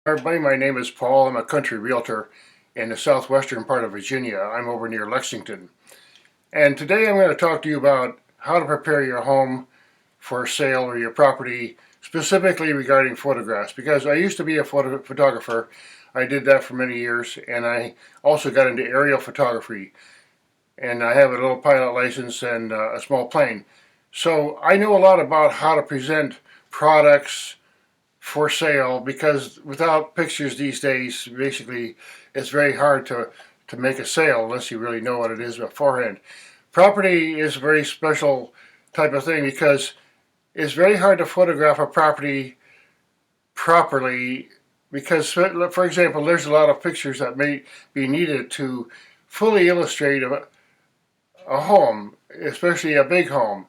Everybody, my name is Paul. I'm a country realtor in the southwestern part of Virginia. I'm over near Lexington. And today I'm going to talk to you about how to prepare your home for sale or your property, specifically regarding photographs. Because I used to be a photographer. I did that for many years, and I also got into aerial photography. And I have a little pilot license and a small plane. So I know a lot about how to present products for sale, because without pictures these days, basically, it's very hard to make a sale unless you really know what it is beforehand. Property is a very special type of thing because it's very hard to photograph a property properly because, for example, there's a lot of pictures that may be needed to fully illustrate a home, especially a big home.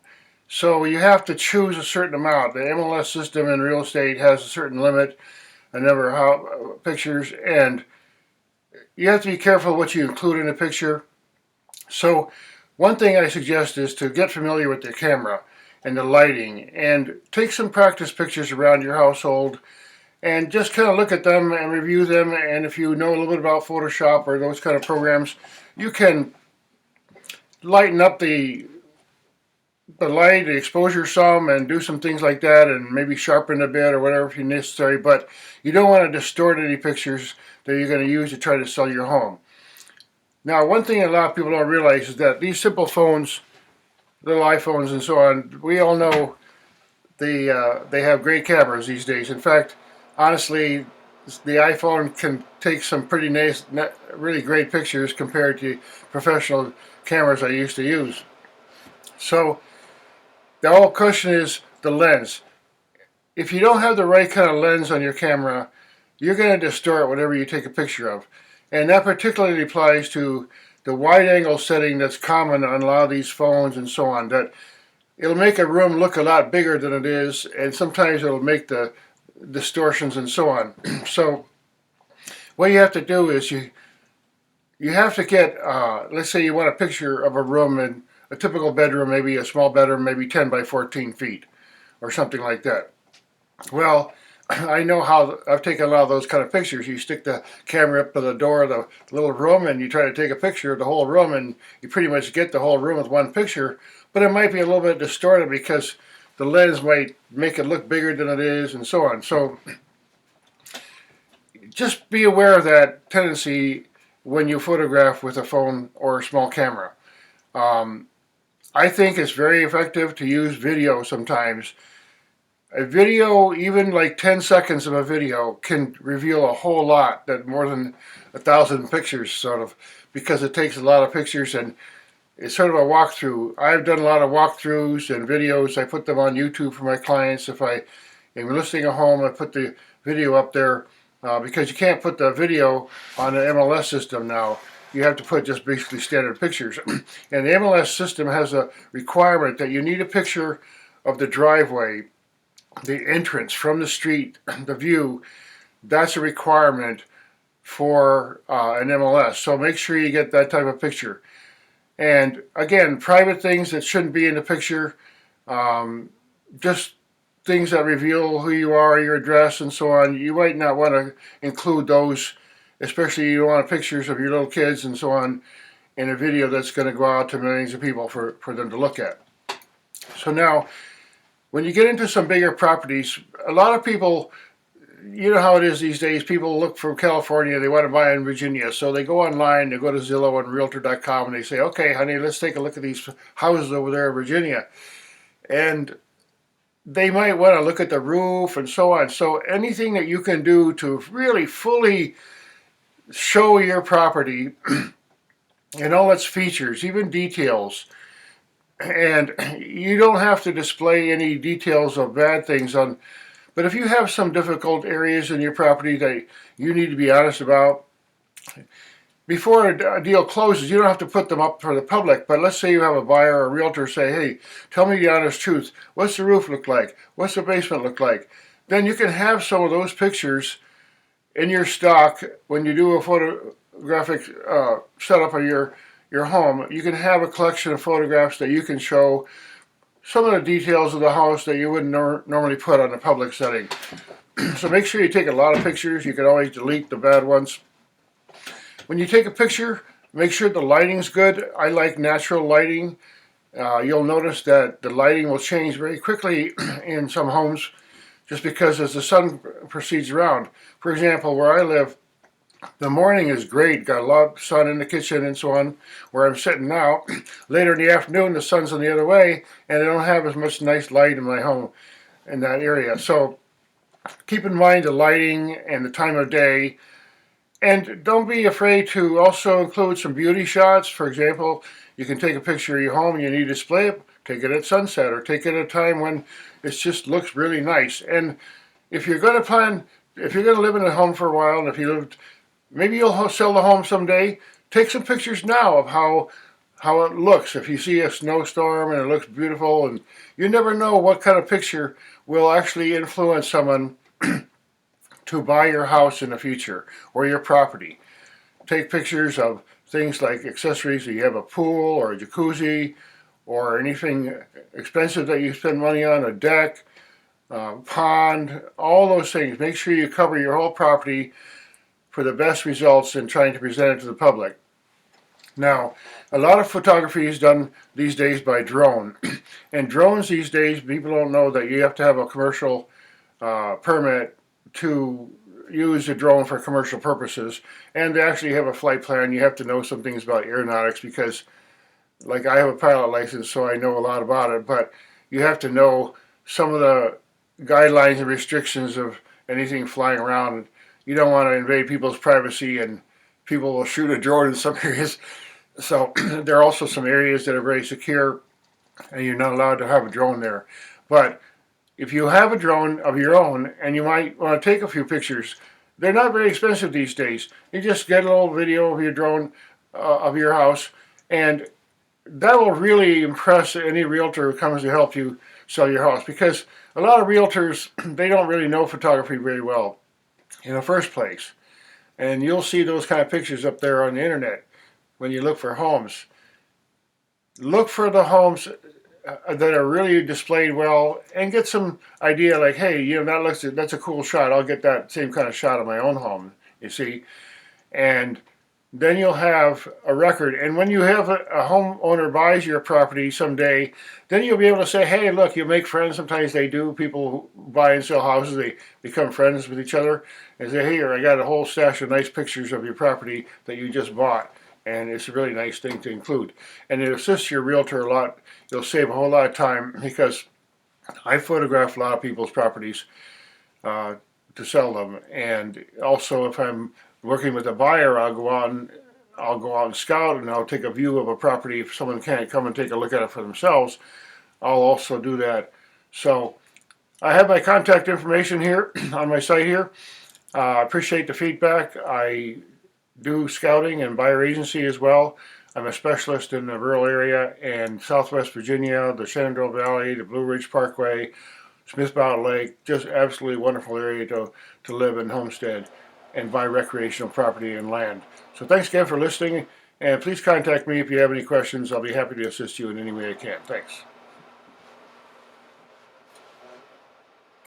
So you have to choose a certain amount. The MLS system in real estate has a certain limit, a number of pictures, and you have to be careful what you include in a picture. So one thing I suggest is to get familiar with the camera and the lighting and take some practice pictures around your household and just kind of look at them and review them. And if you know a little bit about Photoshop or those kind of programs, you can lighten up the light, the exposure some, and do some things like that, and maybe sharpen a bit or whatever if necessary. But you don't want to distort any pictures that you're going to use to try to sell your home. Now, one thing a lot of people don't realize is that these simple phones, little iPhones and so on, we all know they have great cameras these days. In fact, honestly, the iPhone can take some pretty nice, really great pictures compared to professional cameras I used to use. So the whole question is the lens. If you don't have the right kind of lens on your camera, you're going to distort whatever you take a picture of. And that particularly applies to the wide angle setting that's common on a lot of these phones and so on. That it'll make a room look a lot bigger than it is, and sometimes it'll make the distortions and so on. So what you have to do is you have to get, let's say you want a picture of a room in a typical bedroom, maybe a small bedroom, maybe 10 by 14 feet or something like that. Well, I know how I've taken a lot of those kind of pictures. You stick the camera up to the door of the little room and you try to take a picture of the whole room, and you pretty much get the whole room with one picture, but it might be a little bit distorted because the lens might make it look bigger than it is and so on. So just be aware of that tendency when you photograph with a phone or a small camera. I think it's very effective to use video sometimes. A video, even like 10 seconds of a video, can reveal a whole lot, that more than 1,000 pictures, sort of, because it takes a lot of pictures and it's sort of a walkthrough. I've done a lot of walkthroughs and videos. I put them on YouTube for my clients. If I am listing a home, I put the video up there because you can't put the video on the MLS system now. You have to put just basically standard pictures. And the MLS system has a requirement that you need a picture of the driveway, the entrance from the street, the view. That's a requirement for an MLS. So make sure you get that type of picture. And again, private things that shouldn't be in the picture, just things that reveal who you are, your address, and so on. You might not want to include those, especially you don't want pictures of your little kids and so on in a video that's going to go out to millions of people for them to look at. So now, when you get into some bigger properties, a lot of people, you know how it is these days, people look from California, they want to buy in Virginia, so they go online, they go to Zillow and Realtor.com and they say, okay, honey, let's take a look at these houses over there in Virginia. And they might want to look at the roof and so on. So anything that you can do to really fully show your property and all its features, even details. And you don't have to display any details of bad things on, but if you have some difficult areas in your property that you need to be honest about, before a deal closes, you don't have to put them up for the public, but let's say you have a buyer or a realtor say, hey, tell me the honest truth. What's the roof look like? What's the basement look like? Then you can have some of those pictures in your stock when you do a photographic setup of your home. You can have a collection of photographs that you can show some of the details of the house that you wouldn't normally put on a public setting. So make sure you take a lot of pictures. You can always delete the bad ones. When you take a picture, make sure the lighting's good. I like natural lighting. You'll notice that the lighting will change very quickly in some homes just because as the sun proceeds around. For example, where I live, the morning is great, got a lot of sun in the kitchen and so on. Where I'm sitting now, later in the afternoon, the sun's on the other way, and I don't have as much nice light in my home in that area. So keep in mind the lighting and the time of day. And don't be afraid to also include some beauty shots. For example, you can take a picture of your home and you need to display it. Take it at sunset or take it at a time when it just looks really nice. And if you're going to plan, if you're going to live in a home for a while, and if you lived, maybe you'll sell the home someday. Take some pictures now of how it looks. If you see a snowstorm and it looks beautiful, and you never know what kind of picture will actually influence someone to buy your house in the future or your property. Take pictures of things like accessories. You have a pool or a jacuzzi or anything expensive that you spend money on, a deck, pond, all those things. Make sure you cover your whole property for the best results in trying to present it to the public. Now, a lot of photography is done these days by drone. And drones these days, people don't know that you have to have a commercial permit to use a drone for commercial purposes, and to actually have a flight plan. You have to know some things about aeronautics because, like, I have a pilot license, so I know a lot about it, but you have to know some of the guidelines and restrictions of anything flying around. You don't want to invade people's privacy, and people will shoot a drone in some areas. So there are also some areas that are very secure, and you're not allowed to have a drone there. But if you have a drone of your own and you might want to take a few pictures, they're not very expensive these days. You just get a little video of your drone of your house, and that will really impress any realtor who comes to help you sell your house, because a lot of realtors, they don't really know photography very well in the first place. And you'll see those kind of pictures up there on the internet when you look for homes. Look for the homes that are really displayed well, and get some idea like, hey, that's a cool shot. I'll get that same kind of shot of my own home, you see. And then you'll have a record. And when you have a homeowner buys your property someday, then you'll be able to say, hey, look, you make friends. Sometimes they do. People who buy and sell houses, they become friends with each other and say, here, I got a whole stash of nice pictures of your property that you just bought. And it's a really nice thing to include. And it assists your realtor a lot. You'll save a whole lot of time, because I photograph a lot of people's properties to sell them. And also, if I'm working with a buyer, I'll go out and scout, and I'll take a view of a property. If someone can't come and take a look at it for themselves, I'll also do that. So I have my contact information here on my site here. I appreciate the feedback. I do scouting and buyer agency as well. I'm a specialist in the rural area and Southwest Virginia, the Shenandoah Valley, the Blue Ridge Parkway, Smith Mountain Lake. Just absolutely wonderful area to live and homestead and buy recreational property and land. So thanks again for listening, and please contact me if you have any questions. I'll be happy to assist you in any way I can. Thanks.